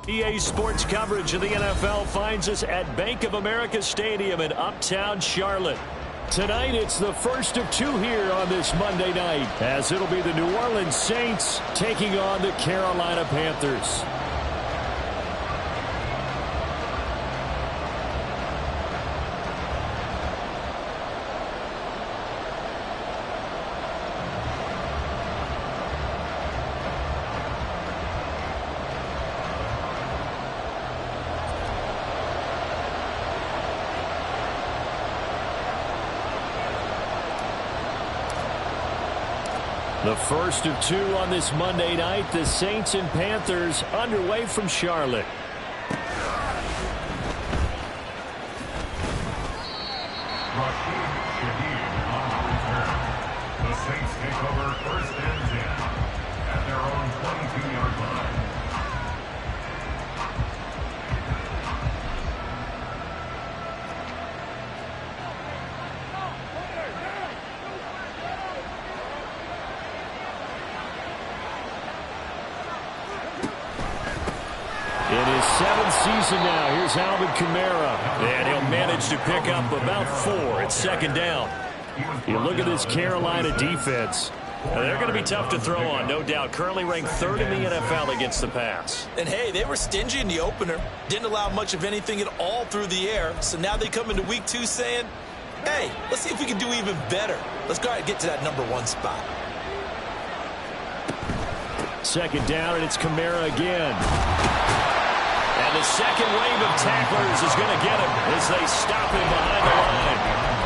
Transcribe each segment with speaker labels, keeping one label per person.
Speaker 1: EA Sports coverage of the NFL finds us at Bank of America Stadium in uptown Charlotte. Tonight, it's the first of two here on this Monday night, as it'll be the New Orleans Saints taking on the Carolina Panthers. The first of two on this Monday night, the Saints and Panthers underway from Charlotte.
Speaker 2: The Saints take over first and 10 at their own 22-yard line.
Speaker 1: In his seventh season now, here's Alvin Kamara. And he'll manage to pick up about 4 at second down. You look at this Carolina defense. They're going to be tough to throw on, no doubt. Currently ranked 3rd in the NFL against the pass.
Speaker 3: And, hey, they were stingy in the opener. Didn't allow much of anything at all through the air. So now they come into week 2 saying, hey, let's see if we can do even better. Let's go ahead and get to that number 1 spot.
Speaker 1: Second down, and it's Kamara again. And the second wave of tacklers is going to get him as they stop him behind the line.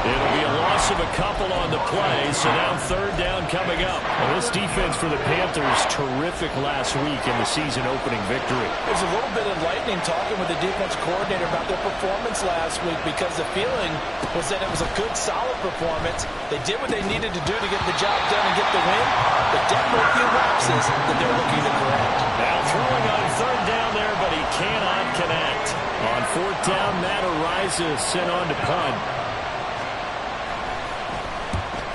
Speaker 1: It'll be a loss of a couple on the play, so now third down coming up. Well, this defense for the Panthers, terrific last week in the season-opening victory.
Speaker 3: It was a little bit enlightening talking with the defensive coordinator about their performance last week because the feeling was that it was a good, solid performance. They did what they needed to do to get the job done and get the win, but definitely a few lapses that they're looking to correct.
Speaker 1: Now throwing on third down there, but he cannot connect. On fourth down, Matt Araiza sent on to punt.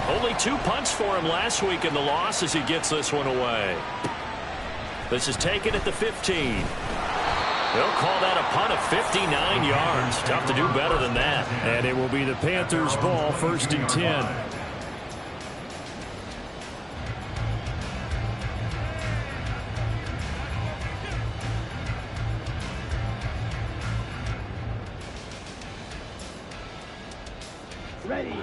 Speaker 1: Only 2 punts for him last week in the loss as he gets this one away. This is taken at the 15. They'll call that a punt of 59 yards. Tough to do better than that. And it will be the Panthers' ball, 1st and 10.
Speaker 4: Ready.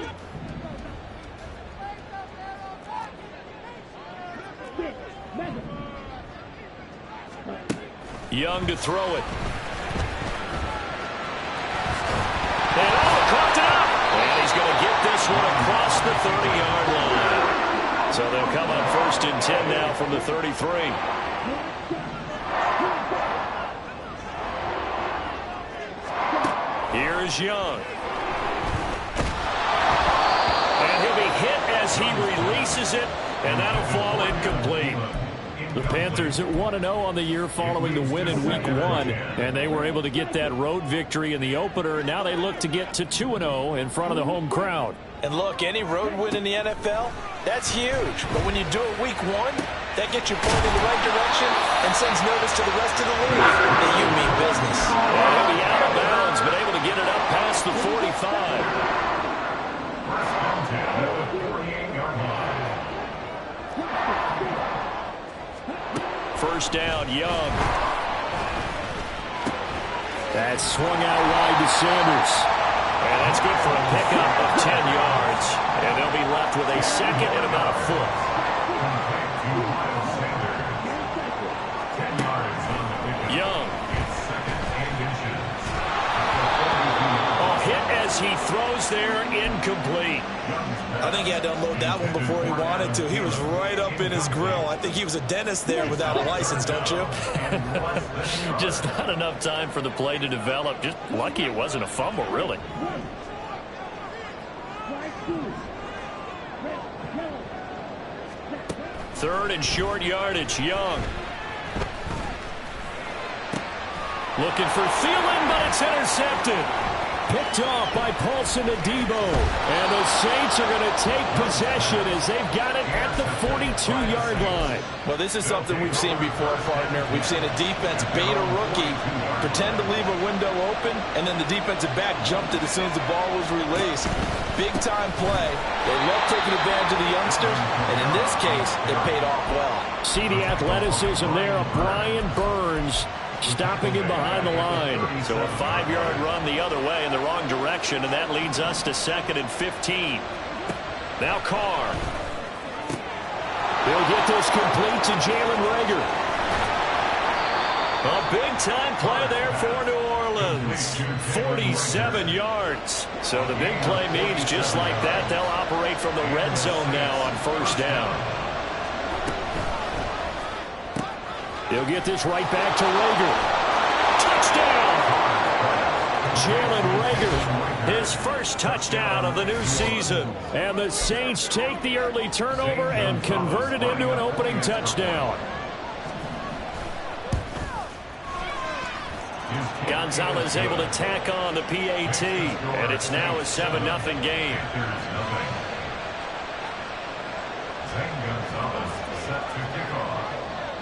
Speaker 1: Young to throw it. And caught it up. And he's going to get this one across the 30-yard line. So they'll come up 1st and 10 now from the 33. Here is Young. And he'll be hit as he releases it, and that'll fall incomplete. The Panthers at 1-0 on the year following the win in Week 1, and they were able to get that road victory in the opener. Now they look to get to 2-0 in front of the home crowd.
Speaker 3: And look, any road win in the NFL, that's huge. But when you do it Week 1, that gets you pointed in the right direction and sends notice to the rest of the league that you mean business.
Speaker 1: Well, he'll be out of bounds, but able to get it up past the 45. First down, Young. That's swung out wide to Sanders. And that's good for a pickup of 10 yards. And they'll be left with a second and about a foot. Young. Oh, hit as he throws there, incomplete.
Speaker 3: I think he had to unload that one before he wanted to. He was right up in his grill. I think he was a dentist there without a license, don't you?
Speaker 1: Just not enough time for the play to develop. Just lucky it wasn't a fumble, really. Third and short yardage, Young. Looking for Thielen, but it's intercepted. Picked off by Paulson Adebo. And the Saints are going to take possession as they've got it at the 42-yard line.
Speaker 3: Well, this is something we've seen before, partner. We've seen a defense bait a rookie, pretend to leave a window open, and then the defensive back jumped it as soon as the ball was released. Big-time play. They love taking advantage of the youngsters, and in this case, it paid off well.
Speaker 1: See the athleticism there of Brian Burns stopping him behind the line. So a 5-yard run the other way in the wrong direction, and that leads us to 2nd and 15. Now Carr. He'll get this complete to Jalen Reagor. A big-time play there for New Orleans. 47 yards. So the big play means just like that, they'll operate from the red zone now on 1st down. He'll get this right back to Reagor. Touchdown! Jalen Reagor, his first touchdown of the new season. And the Saints take the early turnover and convert it into an opening touchdown. Gonzalez able to tack on the PAT. And it's now a 7-0 game.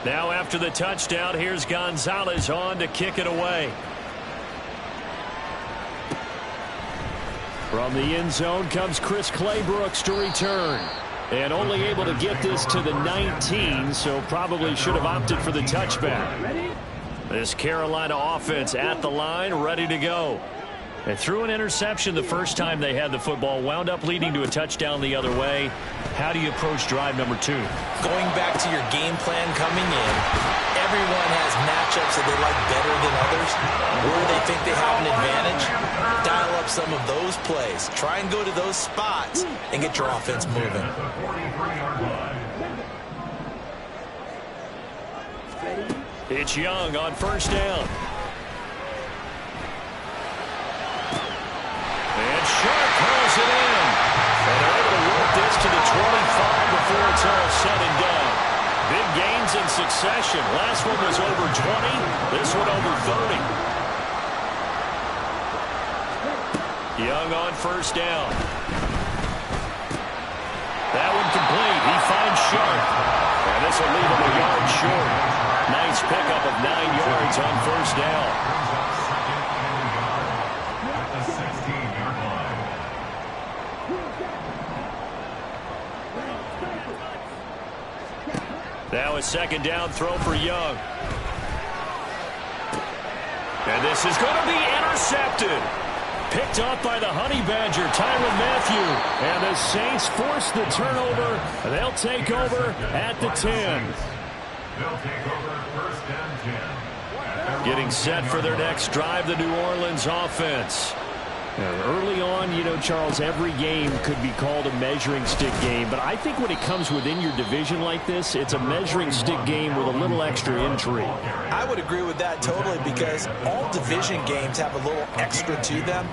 Speaker 1: Now after the touchdown, here's Gonzalez on to kick it away. From the end zone comes Chris Claybrooks to return. And only able to get this to the 19, so probably should have opted for the touchback. This Carolina offense at the line, ready to go. They threw an interception the first time they had the football, wound up leading to a touchdown the other way. How do you approach drive number 2?
Speaker 3: Going back to your game plan coming in, everyone has matchups that they like better than others. Where they think they have an advantage, dial up some of those plays. Try and go to those spots and get your offense moving.
Speaker 1: It's Young on 1st down. And Sharp hauls it in. And they're able to work this to the 25 before it's all said and done. Big gains in succession. Last one was over 20. This one over 30. Young on 1st down. That one complete. He finds Sharp. And this will leave him a yard short. Nice pickup of 9 yards on 1st down. Now a 2nd down throw for Young. And this is going to be intercepted. Picked off by the Honey Badger, Tyrann Mathieu. And the Saints force the turnover. They'll take over at the 10.
Speaker 2: They'll take over 1st and 10.
Speaker 1: Getting set for their next drive, the New Orleans offense. Early on, you know, Charles, every game could be called a measuring stick game. But I think when it comes within your division like this, it's a measuring stick game with a little extra intrigue.
Speaker 3: I would agree with that totally because all division games have a little extra to them.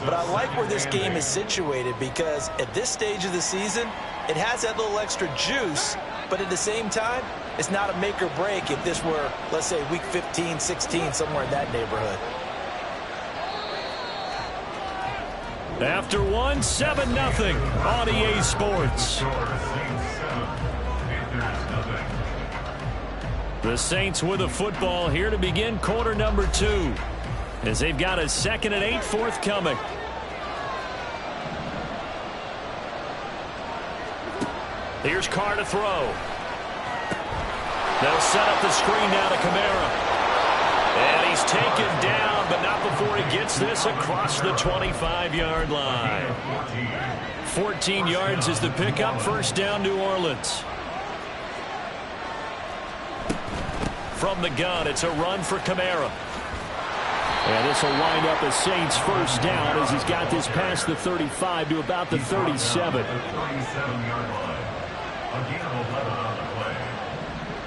Speaker 3: But I like where this game is situated because at this stage of the season, it has that little extra juice. But at the same time, it's not a make or break if this were, let's say, week 15, 16, somewhere in that neighborhood.
Speaker 1: After 7-0 on EA Sports. The Saints with the football here to begin quarter number 2. As they've got a 2nd and 8 forthcoming. Here's Carr to throw. They'll set up the screen now to Kamara. And he's taken down, but not before he gets this across the 25-yard line. 14 yards is the pickup. 1st down, New Orleans. From the gun, it's a run for Kamara. And this will wind up a Saints 1st down as he's got this past the 35 to about the 37.
Speaker 2: Yard line. Again, 11 on the play.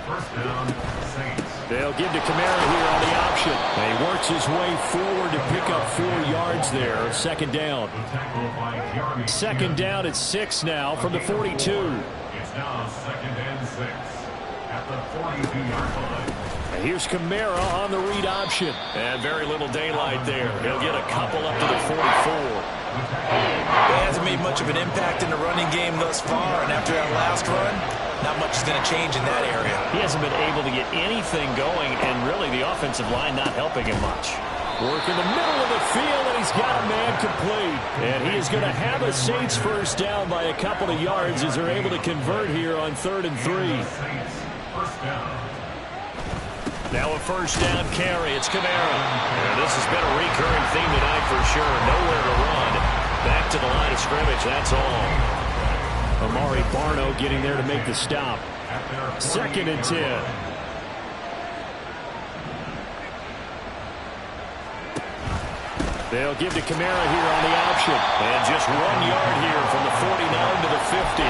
Speaker 2: 1st down, Saints.
Speaker 1: They'll give to Kamara here on the option. And he works his way forward to pick up 4 yards there. 2nd down. 2nd down at 6 now from the 42.
Speaker 2: It's now 2nd and 6. at the 42-yard line.
Speaker 1: And here's Kamara on the read option. And very little daylight there. He'll get a couple up to the 44.
Speaker 3: It hasn't made much of an impact in the running game thus far, and after that last run, not much is going to change in that area.
Speaker 1: He hasn't been able to get anything going, and really the offensive line not helping him much. Work in the middle of the field, and he's got a man complete. And he is going to have a Saints first down by a couple of yards as they're able to convert here on 3rd and 3.
Speaker 2: First down.
Speaker 1: Now a first down carry. It's Kamara. And this has been a recurring theme tonight for sure. Nowhere to run. Back to the line of scrimmage. That's all. Amari Barno getting there to make the stop. 2nd and 10. They'll give to Kamara here on the option. And just 1 yard here from the 49 to the 50.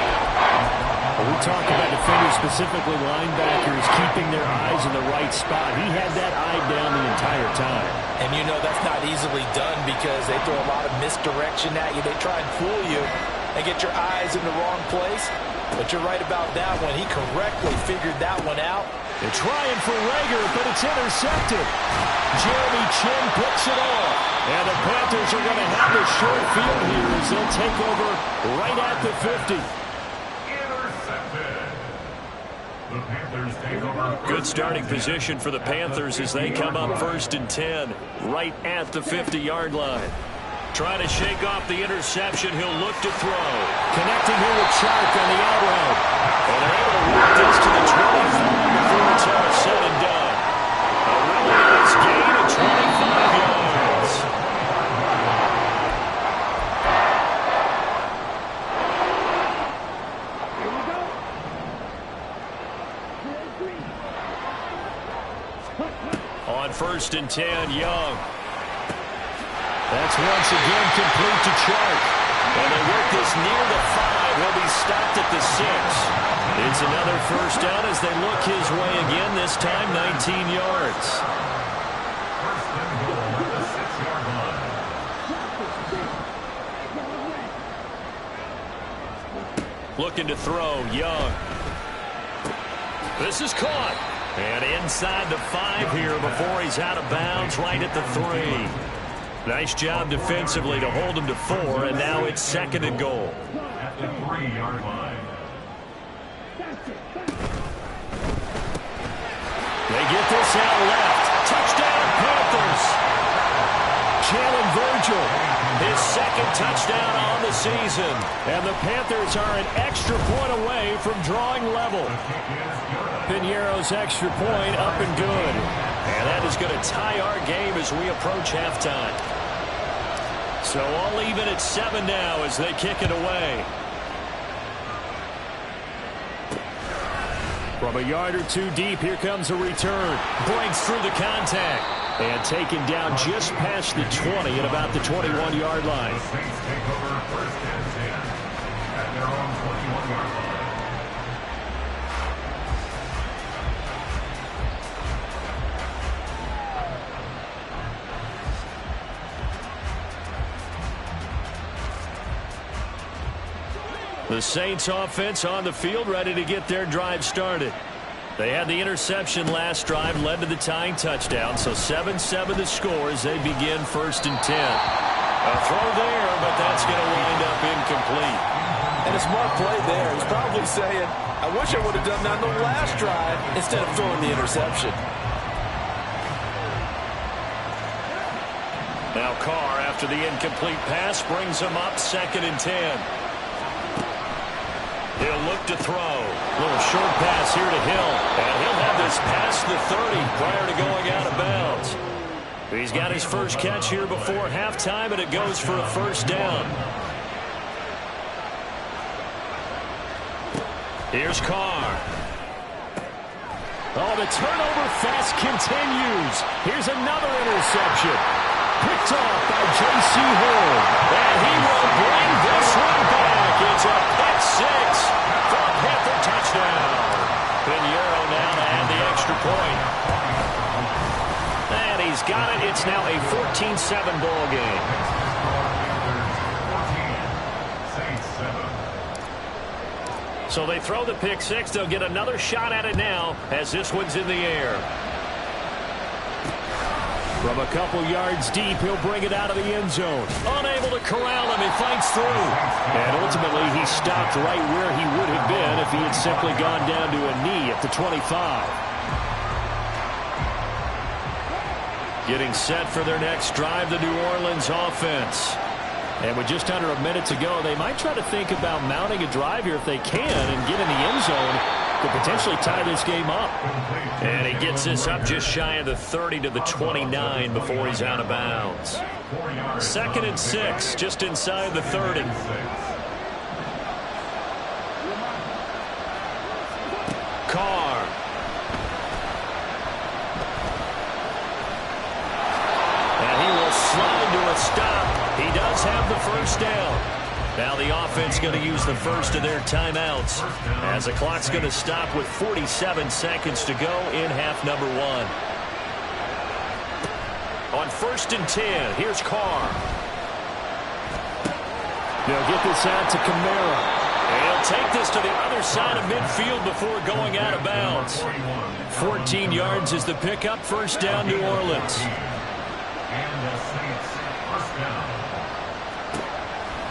Speaker 1: We talk about defenders, specifically linebackers, keeping their eyes in the right spot. He had that eye down the entire time.
Speaker 3: And you know that's not easily done because they throw a lot of misdirection at you. They try and fool you and get your eyes in the wrong place. But you're right about that one. He correctly figured that one out.
Speaker 1: They're trying for Rager, but it's intercepted. Jeremy Chin picks it off. And the Panthers are going to have a short field here as they'll take over right at the 50. Good starting position for the Panthers as they come up 1st and 10, right at the 50-yard line. Trying to shake off the interception. He'll look to throw. Connecting here with Chark on the out route. And they're able to walk this to the 25 before it's all said and done. A really nice gain of 25 yards. On 1st and 10, Young. That's once again complete to Chark. And they work this near the 5. He'll be stopped at the 6. It's another first down as they look his way again, this time 19 yards.
Speaker 2: First and goal at the 6-yard line.
Speaker 1: Looking to throw, Young. This is caught. And inside the 5 here before he's out of bounds, right at the 3. Nice job defensively to hold him to 4, and now it's 2nd and goal.
Speaker 2: At the 3-yard line.
Speaker 1: They get this out left. Touchdown, Panthers. Jalen Virgil, his 2nd touchdown on the season. And the Panthers are an extra point away from drawing level. Piñeiro's extra point up and good. And that is going to tie our game as we approach halftime. So all even at 7 now as they kick it away. From a yard or 2 deep, here comes a return. Breaks through the contact. And taken down just past the 20 at about the 21-yard line.
Speaker 2: The Saints take over 1st and 10 at their own 21-yard line.
Speaker 1: The Saints offense on the field, ready to get their drive started. They had the interception last drive, led to the tying touchdown, so 7-7 the score as they begin 1st and 10. A throw there, but that's going to wind up incomplete.
Speaker 3: And a smart play there. He's probably saying, I wish I would have done that on the last drive instead of throwing the interception.
Speaker 1: Now Carr, after the incomplete pass, brings him up 2nd and 10. He'll look to throw. Little short pass here to Hill. And he'll have this past the 30 prior to going out of bounds. He's got his first catch here before halftime, and it goes for a first down. Here's Carr. Oh, the turnover fest continues. Here's another interception. Picked off by J.C. Hill. And he will bring this one back. It's a pick 6 for a Panther touchdown. Piñeiro now to add the extra point. And he's got it. It's now a 14-7 ball game. So they throw the pick six. They'll get another shot at it now as this one's in the air. From a couple yards deep, he'll bring it out of the end zone. Unable to corral him, he fights through. And ultimately, he stopped right where he would have been if he had simply gone down to a knee at the 25. Getting set for their next drive, the New Orleans offense. And with just under a minute to go, they might try to think about mounting a drive here if they can and get in the end zone to potentially tie this game up. And he gets this up just shy of the 30 to the 29 before he's out of bounds. 2nd and 6, just inside the 30. Carr. And he will slide to a stop. He does have the first down. Now the offense going to use the first of their timeouts as the clock's going to stop with 47 seconds to go in half number 1. On 1st and 10, here's Carr. They'll get this out to Kamara. And he'll take this to the other side of midfield before going out of bounds. 14 yards is the pickup. First down, New Orleans.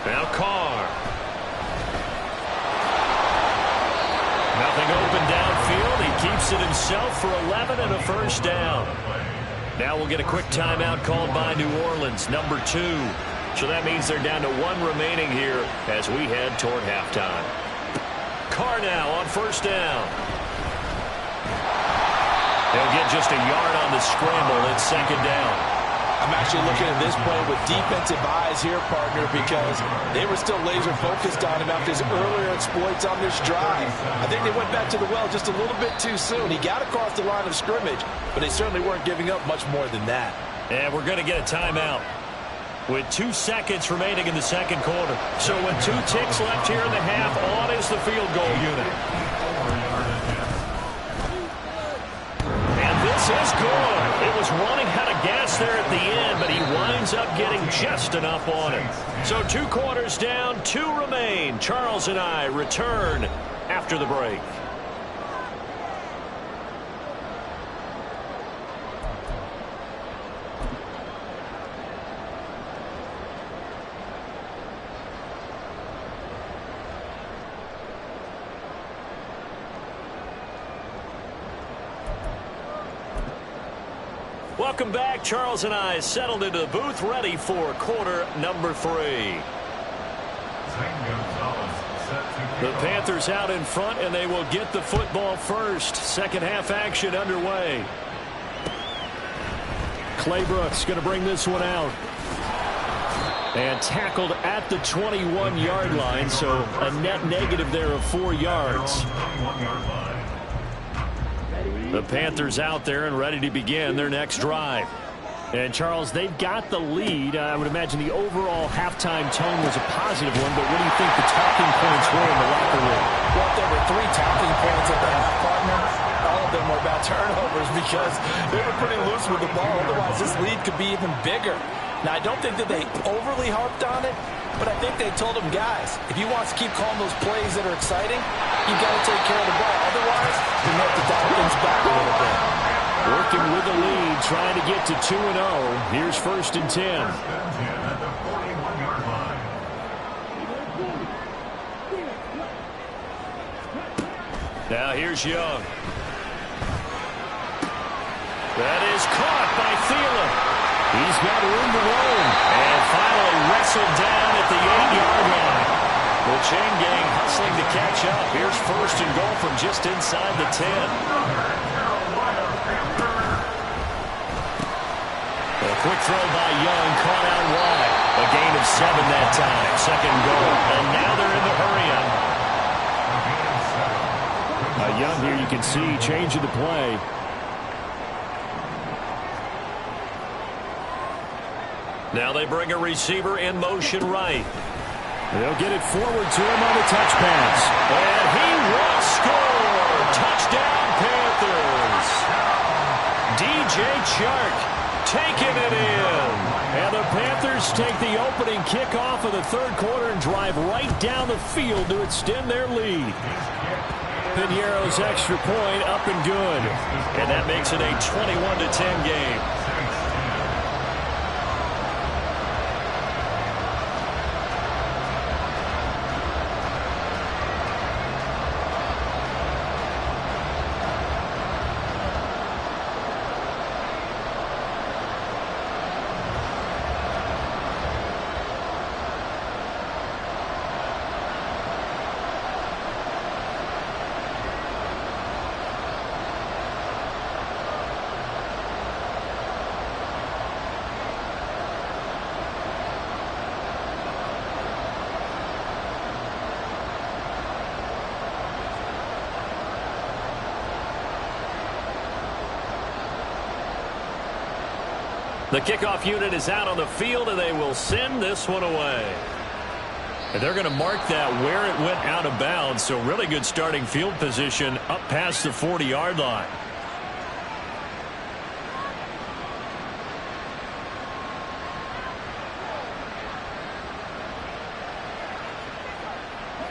Speaker 1: Now Carr. Nothing open downfield. He keeps it himself for 11 and a first down. Now we'll get a quick timeout called by New Orleans, number 2. So that means they're down to 1 remaining here as we head toward halftime. Carr now on first down. They'll get just a yard on the scramble. It's 2nd down.
Speaker 3: I'm actually looking at this play with defensive eyes here, partner, because they were still laser focused on him after his earlier exploits on this drive. I think they went back to the well just a little bit too soon. He got across the line of scrimmage, but they certainly weren't giving up much more than that.
Speaker 1: And we're going to get a timeout with 2 seconds remaining in the 2nd quarter. So with 2 ticks left here in the half, on is the field goal unit. And this is good. It was running out of gas there at the end, but he winds up getting just enough on it. So 2 quarters down, 2 remain. Charles and I return after the break. Welcome back. Charles and I settled into the booth, ready for quarter number 3. The Panthers out in front, and they will get the football first. Second half action underway. Claybrooks going to bring this one out. And tackled at the 21-yard line, so a net negative there of 4 yards. The Panthers out there and ready to begin their next drive. And, Charles, they've got the lead. I would imagine the overall halftime tone was a positive one, but what do you think the talking points were in the locker room?
Speaker 3: Well, there were 3 talking points at the half, partner. All of them were about turnovers because they were pretty loose with the ball. Otherwise, this lead could be even bigger. Now, I don't think that they overly harped on it, but I think they told them, guys, if you want to keep calling those plays that are exciting, you've got to take care of the ball. Otherwise, we may have to dial things back a little bit.
Speaker 1: Working with the lead, trying to get to 2-0. Here's 1st and 10. Now here's Young. That is caught by Thielen. He's got room to roam. And finally wrestled down at the 8-yard line. The chain gang hustling to catch up. Here's 1st and goal from just inside the 10. A quick throw by Young, caught out wide. A gain of 7 that time. 2nd goal. And now they're in the hurry-up. Young here, you can see, changing the play. Now they bring a receiver in motion right. They'll get it forward to him on the touch pass. And he will score! Touchdown, Panthers! DJ Chark taking it in. And the Panthers take the opening kickoff of the third quarter and drive right down the field to extend their lead. Piñeiro's extra point up and good. And that makes it a 21-10 game. The kickoff unit is out on the field, and they will send this one away. And they're going to mark that where it went out of bounds, so really good starting field position up past the 40-yard line.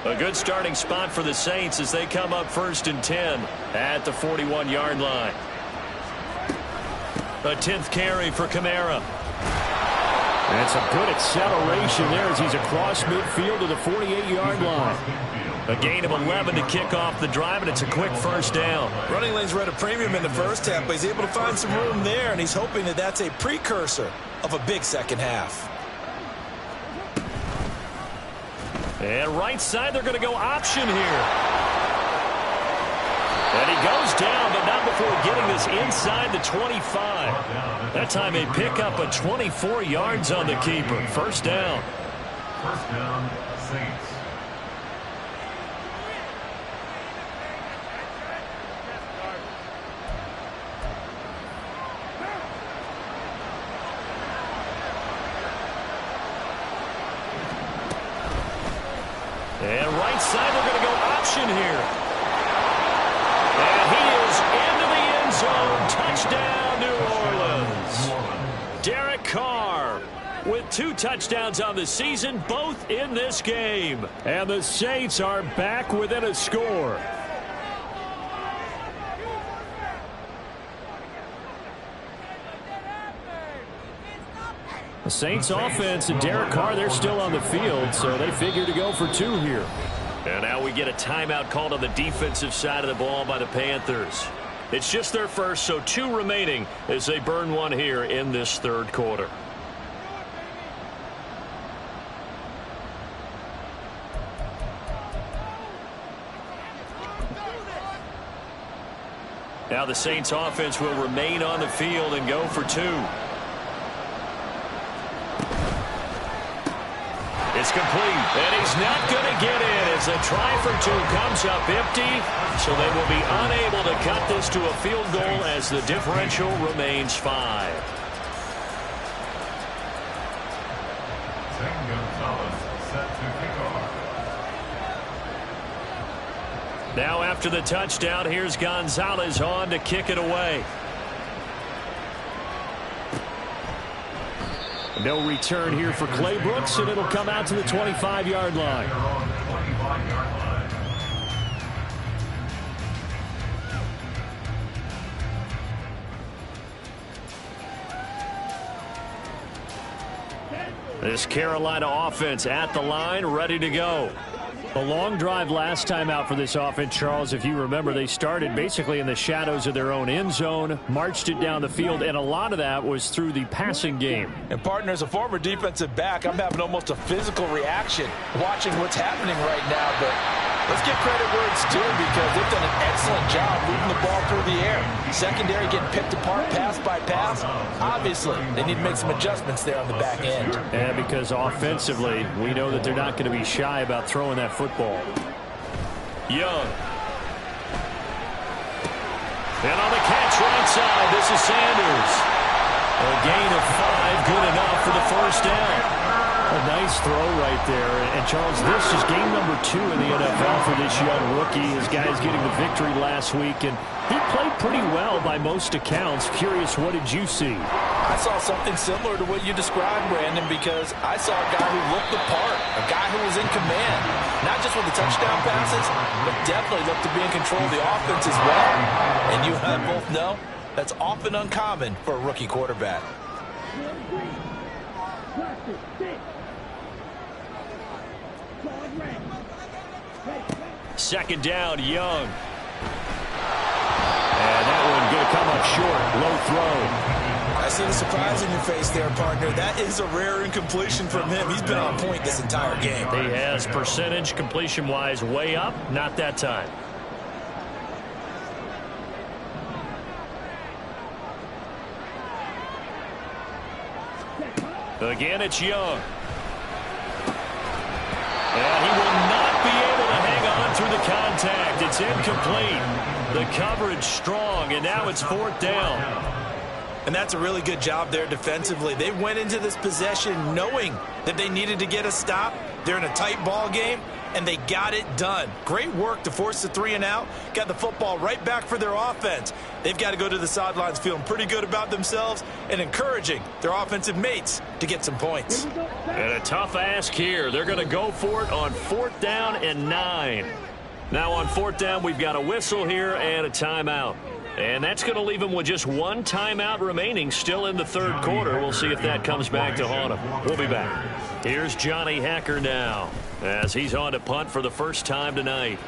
Speaker 1: A good starting spot for the Saints as they come up 1st and 10 at the 41-yard line. A 10th carry for Kamara. And some good acceleration there as he's across midfield to the 48-yard line. A gain of 11 to kick off the drive, and it's a quick first down.
Speaker 3: Running lanes were at a premium in the first half, but he's able to find some room there, and he's hoping that that's a precursor of a big second half.
Speaker 1: And right side, they're going to go option here. And he goes down, but not before getting this inside the 25. That time a pickup of 24 yards on the keeper. First down.
Speaker 2: First down, Saints.
Speaker 1: And right side, they're going to go option here. And he is into the end zone. Touchdown, New Orleans. Derek Carr with 2 touchdowns on the season, both in this game. And the Saints are back within a score. The Saints offense and Derek Carr, they're still on the field, so they figure to go for 2 here. And now we get a timeout called on the defensive side of the ball by the Panthers. It's just their first, so 2 remaining as they burn 1 here in this third quarter. Now the Saints offense will remain on the field and go for 2. It's complete, and he's not going to get in as a try for 2 comes up empty, so they will be unable to cut this to a field goal as the differential remains 5.
Speaker 2: Zach Gonzalez set to kick off.
Speaker 1: Now after the touchdown, here's Gonzalez on to kick it away. No return here for Clay Brooks, and it'll come out to the 25-yard line. This Carolina offense at the line, ready to go. A long drive last time out for this offense, Charles. If you remember, they started basically in the shadows of their own end zone, marched it down the field, and a lot of that was through the passing game.
Speaker 3: And, partner, as a former defensive back, I'm having almost a physical reaction watching what's happening right now. But let's give credit where it's due because they've done an excellent job moving the ball through the air. Secondary getting picked apart pass by pass. Obviously, they need to make some adjustments there on the back end.
Speaker 1: And because offensively, we know that they're not going to be shy about throwing that football. Young. And on the catch right side, this is Sanders. A gain of 5, good enough for the first down. A nice throw right there. And, Charles, this is game number 2 in the NFL for this young rookie. His guys getting the victory last week, and he played pretty well by most accounts. Curious, what did you see?
Speaker 3: I saw something similar to what you described, Brandon, because I saw a guy who looked the part, a guy who was in command, not just with the touchdown passes, but definitely looked to be in control of the offense as well. And you and I both know that's often uncommon for a rookie quarterback.
Speaker 1: Second down, Young. And that one going to come up short. Low throw.
Speaker 3: I see the surprise in your face there, partner. That is a rare incompletion from him. He's been on point this entire game.
Speaker 1: He has percentage completion-wise way up. Not that time. Again, it's Young. And he will not be able to hang on through the contact. It's incomplete. The coverage strong, and now it's fourth down.
Speaker 3: And that's a really good job there defensively. They went into this possession knowing that they needed to get a stop. They're in a tight ball game, and they got it done. Great work to force the 3 and out. Got the football right back for their offense. They've got to go to the sidelines feeling pretty good about themselves and encouraging their offensive mates to get some points.
Speaker 1: And a tough ask here. They're going to go for it on fourth down and 9. Now on fourth down, we've got a whistle here and a timeout. And that's going to leave them with just one timeout remaining still in the third quarter. We'll see if that comes back to haunt them. We'll be back. Here's Johnny Hacker now as he's on to punt for the first time tonight.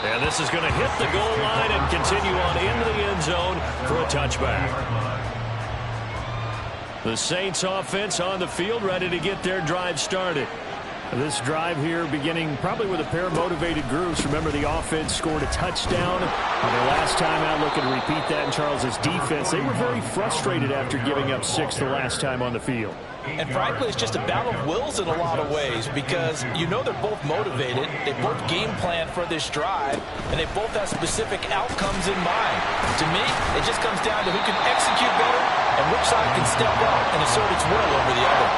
Speaker 1: And this is going to hit the goal line and continue on into the end zone for a touchback. The Saints offense on the field ready to get their drive started. This drive here beginning probably with a pair of motivated groups. Remember, the offense scored a touchdown on their last time out. Looking to repeat that in Charles's defense. They were very frustrated after giving up 6 the last time on the field.
Speaker 3: And frankly, it's just a battle of wills in a lot of ways because you know they're both motivated. They both game plan for this drive, and they both have specific outcomes in mind. To me, it just comes down to who can execute better and which side can step up and assert its will over the other.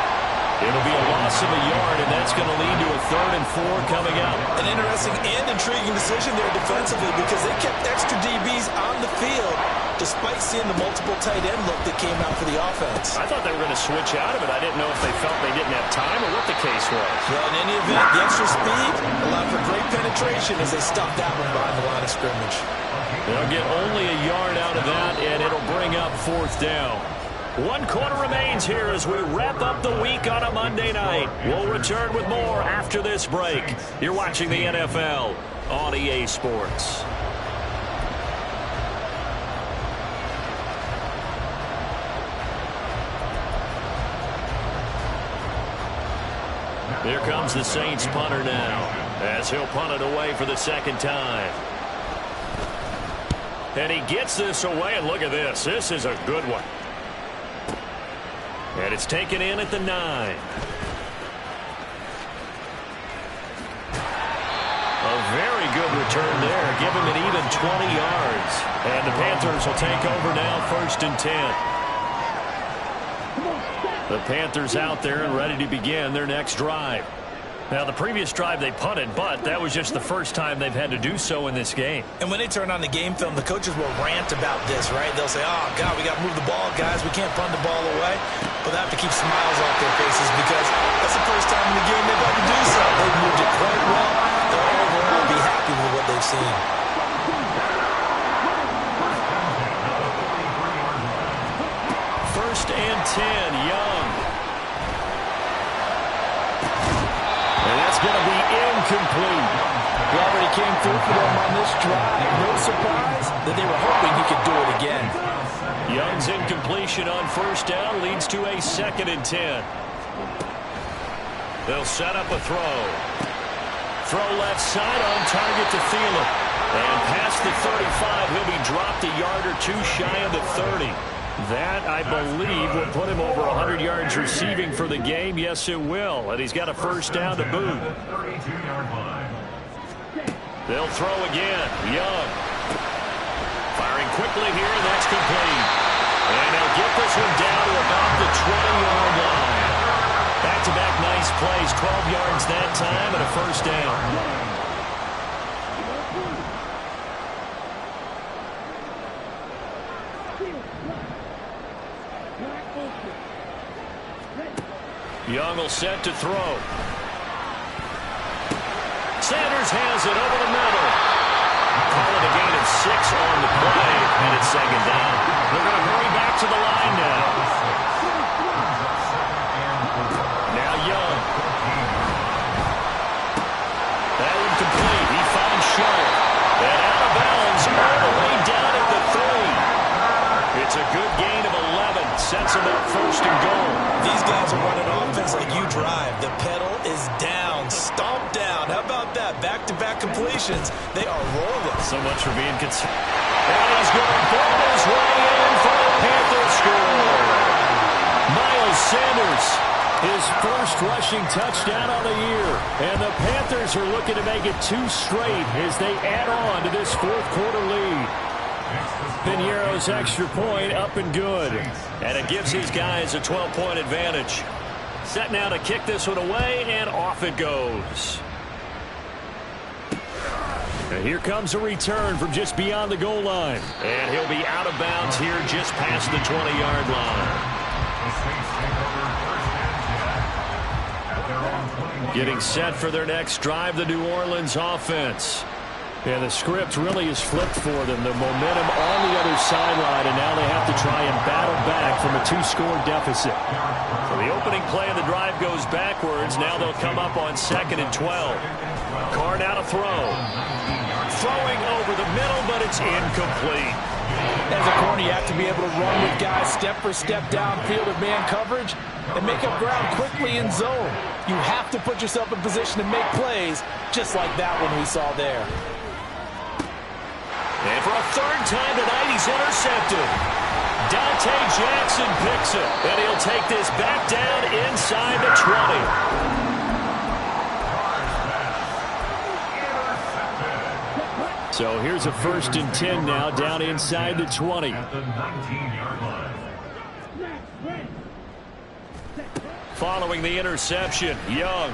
Speaker 1: It'll be a loss of a yard, and that's going to lead to a 3rd and 4 coming out.
Speaker 3: An interesting and intriguing decision there defensively because they kept extra DBs on the field despite seeing the multiple tight end look that came out for the offense.
Speaker 1: I thought they were going to switch out of it. I didn't know if they felt they didn't have time or what the case was.
Speaker 3: Well, in any event, the extra speed allowed for great penetration as they stopped that one behind the line of scrimmage.
Speaker 1: They'll get only a yard out of that, and it'll bring up 4th down. 1 quarter remains here as we wrap up the week on a Monday night. We'll return with more after this break. You're watching the NFL on EA Sports. Here comes the Saints punter now as he'll punt it away for the second time. And he gets this away, and look at this. This is a good one. And it's taken in at the 9. A very good return there. Give him an even 20 yards. And the Panthers will take over now, 1st and 10. The Panthers out there and ready to begin their next drive. Now, the previous drive they punted, but that was just the first time they've had to do so in this game.
Speaker 3: And when they turn on the game film, the coaches will rant about this, right? They'll say, oh, God, we got to move the ball, guys. We can't punt the ball away. But they have to keep smiles off their faces because that's the first time in the game they've had to do so. They've moved it quite well. They'll overall be happy with what they've seen.
Speaker 1: First and 10, Young. And that's going to be incomplete.
Speaker 3: He already came through for them on this drive. No surprise that they were hoping he could do it again.
Speaker 1: Young's incompletion on 1st down leads to a 2nd and 10. They'll set up a throw. Throw left side on target to Thielen. And past the 35, he'll be dropped a yard or 2 shy of the 30. That, I believe, will put him over 100 yards receiving for the game. Yes, it will. And he's got a 1st down to boot. They'll throw again. Young. Firing quickly here, and that's complete. And they'll get this one down to about the 20-yard line. Back-to-back nice plays. 12 yards that time and a 1st down. Young will set to throw. Sanders has it over the middle. Call it a gain of 6 on the play, and it's second down. They're going to hurry back to the line now. Now Young. That one complete. He finds Sharp. And out of bounds all the way down at the 3. It's a good gain of 11. Sets him up first and goal.
Speaker 3: These guys are running offense like you drive. The pedal is down. Stomp down. How about that? Back-to-back completions. They are rolling.
Speaker 1: So much for being concerned. And he's going to ball his way in for the Panthers score. Miles Sanders, his first rushing touchdown of the year. And the Panthers are looking to make it 2 straight as they add on to this fourth-quarter lead. Piñeiro's extra point up and good. And it gives these guys a 12-point advantage. Set now to kick this one away, and off it goes. And here comes a return from just beyond the goal line. And he'll be out of bounds here just past the 20-yard line. Getting set for their next drive, the New Orleans offense. Yeah, the script really is flipped for them. The momentum on the other sideline, and now they have to try and battle back from a 2-score deficit. So the opening play of the drive goes backwards. Now they'll come up on 2nd and 12. Carr now to throw. Throwing over the middle, but it's incomplete.
Speaker 3: As a corner, you have to be able to run with guys step for step downfield of man coverage and make up ground quickly in zone. You have to put yourself in position to make plays, just like that one we saw there.
Speaker 1: And for a third time tonight, he's intercepted. Dante Jackson picks it, and he'll take this back down inside the 20. So here's a 1st and 10 now, down inside the 20.
Speaker 2: At the 19-yard line.
Speaker 1: Following the interception, Young.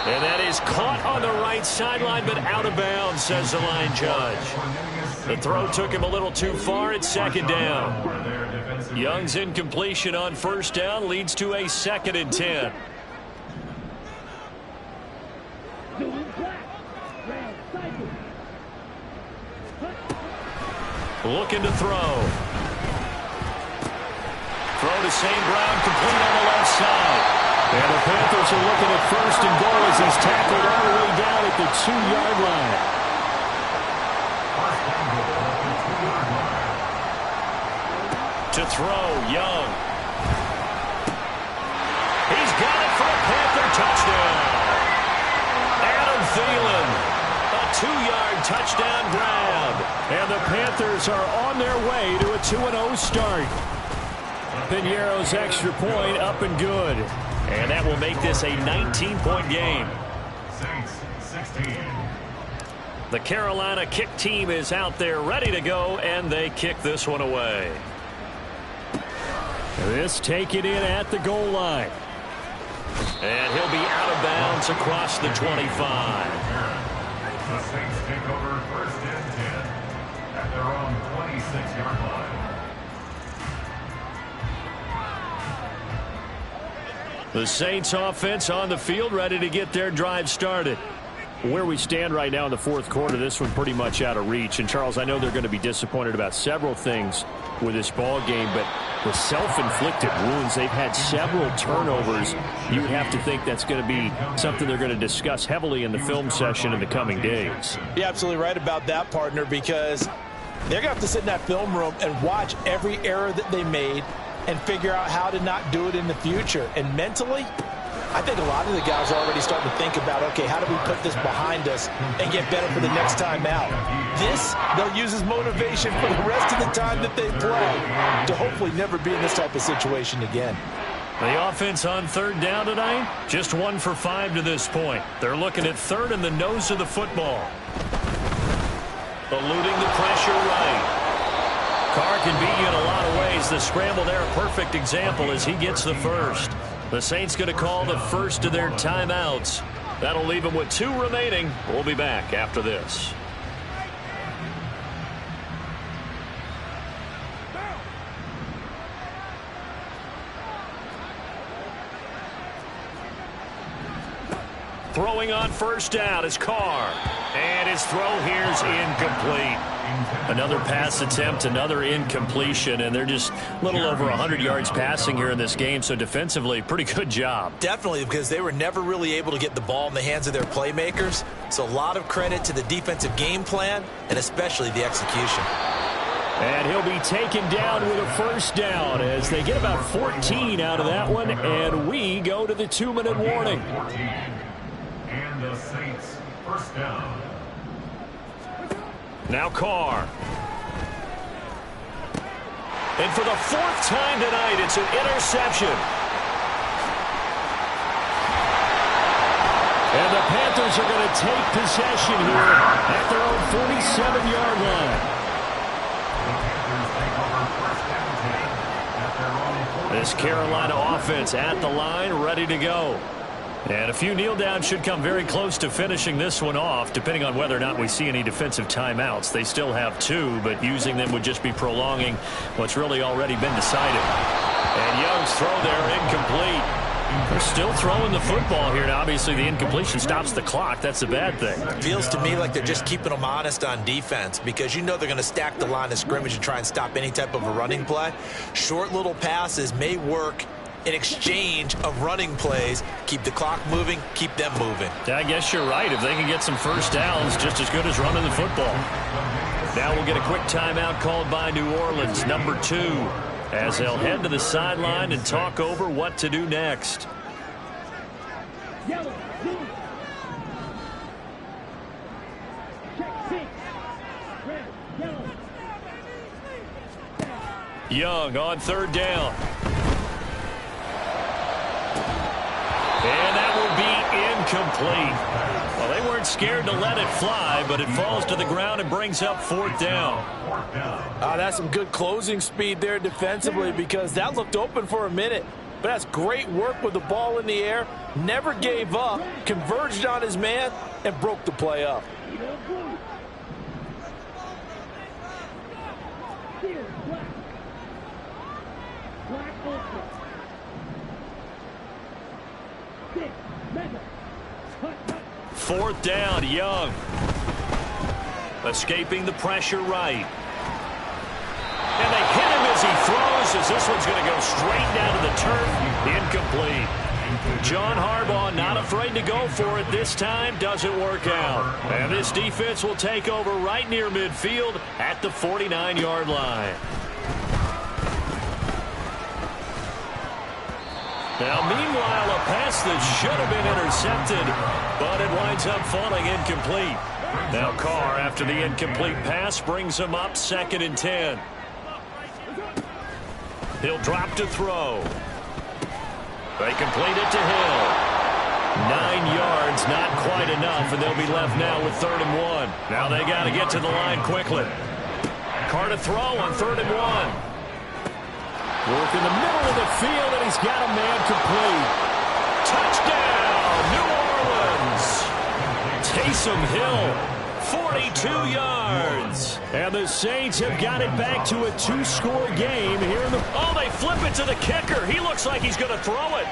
Speaker 1: And that is caught on the right sideline, but out of bounds, says the line judge. The throw took him a little too far. It's 2nd down. Young's incompletion on 1st down leads to a 2nd and 10. Looking to throw. Throw to St. Brown, complete on the left side. And the Panthers are looking at 1st and goal as he's tackled all the way down at the 2-yard line. To throw, Young. He's got it for a Panther touchdown. Adam Thielen, a 2-yard touchdown grab. And the Panthers are on their way to a 2-0 start. Piñeiro's extra point up and good. And that will make this a 19-point game.
Speaker 2: Saints 16.
Speaker 1: The Carolina kick team is out there ready to go, and they kick this one away. This taken in at the goal line. And he'll be out of bounds across the 25.
Speaker 2: The Saints take over 1st and 10 at their own 26-yard line.
Speaker 1: The Saints offense on the field, ready to get their drive started. Where we stand right now in the 4th quarter, this one pretty much out of reach. And, Charles, I know they're going to be disappointed about several things with this ball game, but the self-inflicted wounds, they've had several turnovers. You would have to think that's going to be something they're going to discuss heavily in the film session in the coming days.
Speaker 3: You're absolutely right about that, partner, because they're going to have to sit in that film room and watch every error that they made and figure out how to not do it in the future. And mentally, I think a lot of the guys are already starting to think about, okay, how do we put this behind us and get better for the next time out? This, they'll use as motivation for the rest of the time that they play to hopefully never be in this type of situation again.
Speaker 1: The offense on 3rd down tonight, just 1 for 5 to this point. They're looking at 3rd and the nose of the football. Eluding the pressure right. Carr can beat you in a lot of ways. The scramble there, a perfect example as he gets the first. The Saints going to call the first of their timeouts. That'll leave them with 2 remaining. We'll be back after this. throwing on first down is Carr. And his throw here's incomplete. Another pass attempt, another incompletion, and they're just a little over 100 yards passing here in this game, so defensively, pretty good job.
Speaker 3: Definitely, because they were never really able to get the ball in the hands of their playmakers, so a lot of credit to the defensive game plan and especially the execution.
Speaker 1: And he'll be taken down with a first down as they get about 14 out of that one, and we go to the 2-minute warning.
Speaker 2: And the Saints first down.
Speaker 1: Now Carr. And for the 4th time tonight, it's an interception. And the Panthers are going to take possession here at their own 47-yard line. This Carolina offense at the line, ready to go. And a few kneel downs should come very close to finishing this one off, depending on whether or not we see any defensive timeouts. They still have 2, but using them would just be prolonging what's really already been decided. And Young's throw there incomplete. They're still throwing the football here, and obviously the incompletion stops the clock. That's a bad thing.
Speaker 3: Feels to me like they're just keeping them honest on defense, because you know they're going to stack the line of scrimmage and try and stop any type of a running play. Short little passes may work in exchange of running plays. Keep the clock moving, keep them moving.
Speaker 1: I guess you're right. If they can get some first downs, just as good as running the football. Now we'll get a quick timeout called by New Orleans, number 2, as they'll head to the sideline and talk over what to do next. Young on 3rd down. And that will be incomplete. Well, they weren't scared to let it fly, but it falls to the ground and brings up 4th down.
Speaker 3: That's some good closing speed there defensively, because that looked open for a minute. But that's great work with the ball in the air. Never gave up, converged on his man, and broke the play up.
Speaker 1: Fourth down, Young. Escaping the pressure right. And they hit him as he throws, as this one's going to go straight down to the turf. Incomplete. John Harbaugh not afraid to go for it this time. Doesn't work out. And this defense will take over right near midfield at the 49-yard line. Now, meanwhile, a pass that should have been intercepted, but it winds up falling incomplete. Now Carr, after the incomplete pass, brings him up 2nd and 10. He'll drop to throw. They complete it to Hill. 9 yards, not quite enough, and they'll be left now with 3rd and 1. Now they got to get to the line quickly. Carr to throw on 3rd and 1. Work in the middle of the field, and he's got a man complete. Touchdown, New Orleans. Taysom Hill, 42 yards. And the Saints have got it back to a 2-score game here in the... Oh, they flip it to the kicker. He looks like he's going to throw it.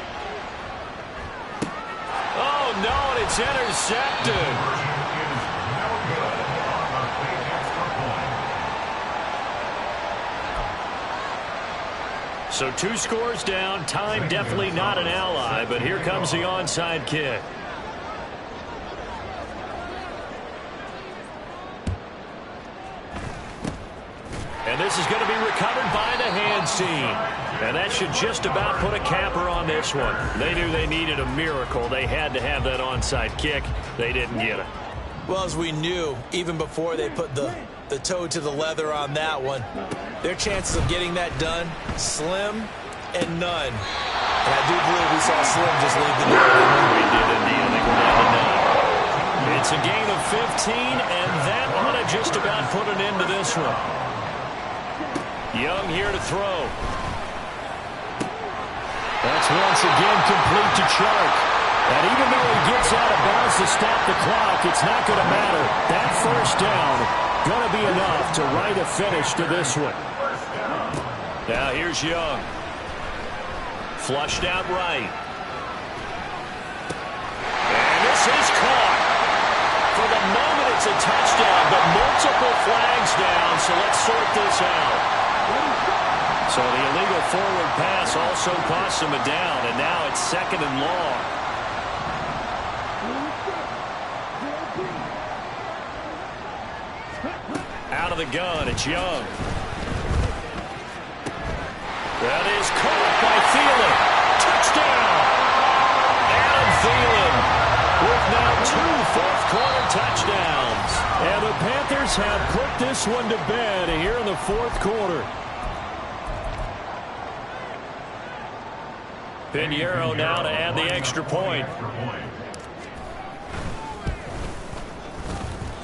Speaker 1: Oh, no, and it's intercepted. So 2 scores down. Time definitely not an ally, but here comes the onside kick. And this is going to be recovered by the hands team. And that should just about put a capper on this one. They knew they needed a miracle. They had to have that onside kick. They didn't get it.
Speaker 3: Well, as we knew, even before they put the toe to the leather on that one, their chances of getting that done, slim and none. And I do believe we saw Slim just leave the door.
Speaker 1: We did indeed. I think we're down to none. It's a gain of 15, and that ought to just about put an end to this one. Young here to throw. That's once again complete to Chark. And even though he gets out of bounds to stop the clock, it's not going to matter. That first down going to be enough to write a finish to this one. Now here's Young. Flushed out right. And this is caught. For the moment, it's a touchdown, but multiple flags down, so let's sort this out. So the illegal forward pass also costs him a down, and now it's 2nd and long. Out of the gun, it's Young. That is caught by Thielen. Touchdown! Adam Thielen with now 2 fourth-quarter touchdowns.
Speaker 4: And the Panthers have put this one to bed here in the 4th quarter.
Speaker 1: Pinheiro now to add the extra point.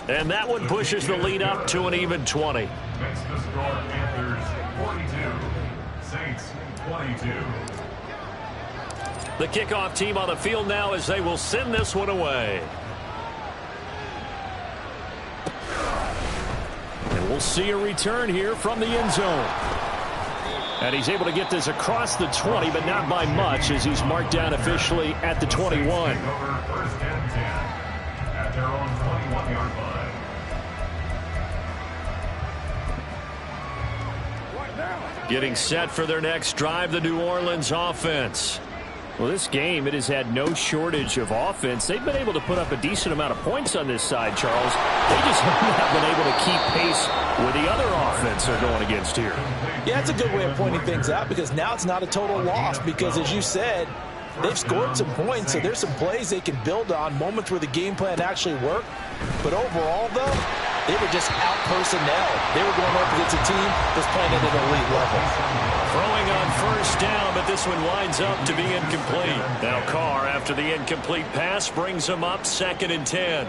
Speaker 1: And that one pushes the lead up to an even 20.
Speaker 2: Makes the score Panthers 42, Saints 22.
Speaker 1: The kickoff team on the field now as they will send this one away.
Speaker 4: And we'll see a return here from the end zone. And he's able to get this across the 20, but not by much as he's marked down officially at the 21.
Speaker 2: Over 1st and 10 at their own 21-yard line.
Speaker 1: Getting set for their next drive, the New Orleans offense.
Speaker 4: Well, this game, it has had no shortage of offense. They've been able to put up a decent amount of points on this side, Charles. They just have not been able to keep pace with the other offense they're going against here.
Speaker 3: Yeah, it's a good way of pointing things out because now it's not a total loss because, as you said, they've scored some points, so there's some plays they can build on, moments where the game plan actually worked. But overall, though, they were just out-personnel. They were going up against a team that's playing at an elite level.
Speaker 1: Throwing on 1st down, but this one winds up to be incomplete. Now Carr, after the incomplete pass, brings him up 2nd and 10.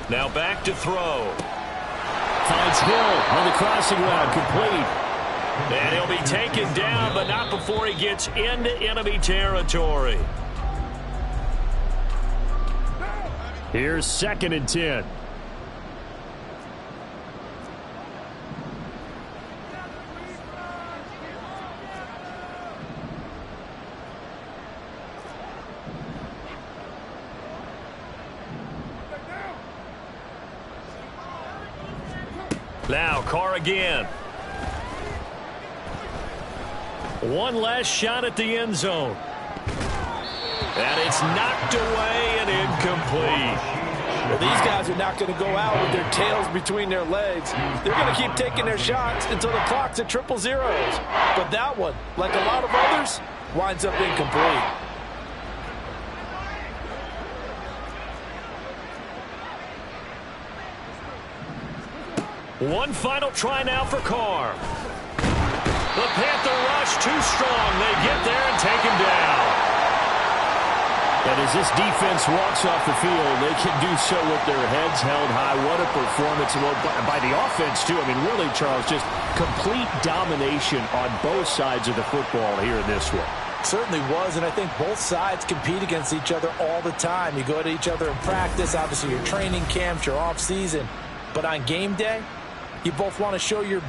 Speaker 1: Now back to throw.
Speaker 4: Finds Hill on the crossing route, complete.
Speaker 1: And he'll be taken down, but not before he gets into enemy territory.
Speaker 4: Here's 2nd and 10.
Speaker 1: Now Carr again. One last shot at the end zone. And it's knocked away and incomplete.
Speaker 3: Well, these guys are not going to go out with their tails between their legs. They're going to keep taking their shots until the clock's at 000. But that one, like a lot of others, winds up incomplete.
Speaker 1: One final try now for Carr. The Panther rush too strong. They get there and take him down.
Speaker 4: And as this defense walks off the field, they can do so with their heads held high. What a performance by the offense, too. I mean, really, Charles, just complete domination on both sides of the football here in this one.
Speaker 3: Certainly was, and I think both sides compete against each other all the time. You go to each other in practice, obviously your training camps, your off season. But on game day, you both want to show your